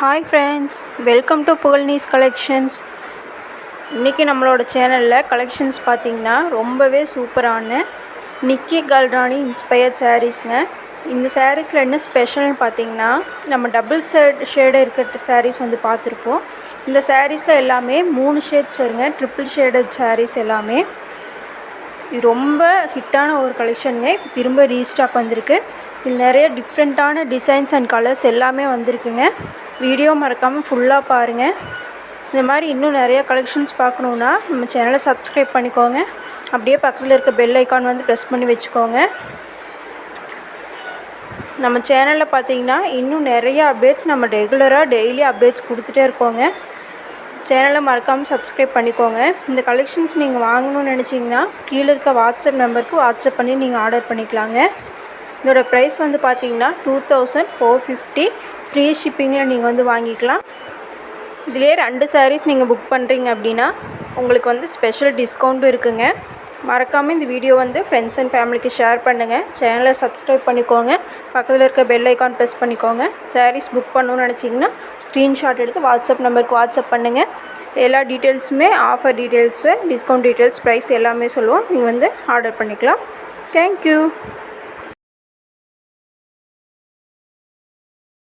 Hi friends, welcome to Pugazhnees collections. இன்றைக்கி நம்மளோட சேனலில் கலெக்ஷன்ஸ் பார்த்திங்கன்னா ரொம்பவே சூப்பரான நிக்கி கல்ரானி இன்ஸ்பயர்ட் சாரீஸ்ங்க. இந்த சாரீஸில் என்ன ஸ்பெஷல்னு பார்த்திங்கன்னா, நம்ம டபுள் ஷேடு இருக்கிற சாரீஸ் வந்து பார்த்துருப்போம். இந்த சாரீஸில் எல்லாமே 3 ஷேட்ஸ் வருங்க, ட்ரிபிள் ஷேடட் சாரீஸ் எல்லாமே. இது ரொம்ப ஹிட்டான ஒரு கலெக்ஷனுங்க. இப்போ திரும்ப ரீஸ்டாக் வந்திருக்கு. இதில் நிறைய டிஃப்ரெண்ட்டான டிசைன்ஸ் அண்ட் கலர்ஸ் எல்லாமே வந்திருக்குங்க. வீடியோ மறக்காமல் ஃபுல்லாக பாருங்கள். இந்த மாதிரி இன்னும் நிறைய கலெக்ஷன்ஸ் பார்க்கணுன்னா நம்ம சேனலை சப்ஸ்கிரைப் பண்ணிக்கோங்க. அப்படியே பக்கத்தில் இருக்க பெல் ஐக்கான் வந்து ப்ரெஸ் பண்ணி வச்சுக்கோங்க. நம்ம சேனலில் பார்த்தீங்கன்னா இன்னும் நிறைய அப்டேட்ஸ் நம்ம ரெகுலராக டெய்லி அப்டேட்ஸ் கொடுத்துட்டே இருக்கோங்க. சேனலை மறக்காமல் சப்ஸ்கிரைப் பண்ணிக்கோங்க. இந்த கலெக்ஷன்ஸ் நீங்கள் வாங்கணும்னு நினச்சிங்கன்னா கீழே இருக்க வாட்ஸ்அப் நம்பருக்கு வாட்ஸ்அப் பண்ணி நீங்கள் ஆர்டர் பண்ணிக்கலாங்க. இதோட ப்ரைஸ் வந்து பார்த்தீங்கன்னா 2450. ஃப்ரீ ஷிப்பிங்கில் நீங்கள் வந்து வாங்கிக்கலாம். இதிலே 2 சாரீஸ் நீங்கள் புக் பண்ணுறீங்க அப்படின்னா உங்களுக்கு வந்து ஸ்பெஷல் டிஸ்கவுண்ட்டும் இருக்குங்க. மறக்காமல் இந்த வீடியோ வந்து ஃப்ரெண்ட்ஸ் அண்ட் ஃபேமிலிக்கு ஷேர் பண்ணுங்கள். சேனலை சப்ஸ்கிரைப் பண்ணிக்கோங்க. பக்கத்தில் இருக்க பெல் ஐக்கான் ப்ரெஸ் பண்ணிக்கோங்க. சாரீஸ் புக் பண்ணணும்னு நினச்சிங்கன்னா ஸ்க்ரீன்ஷாட் எடுத்து வாட்ஸ்அப் நம்பருக்கு வாட்ஸ்அப் பண்ணுங்கள். எல்லா டீட்டெயில்ஸுமே, offer details, discount details, price எல்லாமே சொல்லுவோம். நீங்கள் வந்து ஆர்டர் பண்ணிக்கலாம். தேங்க்யூ.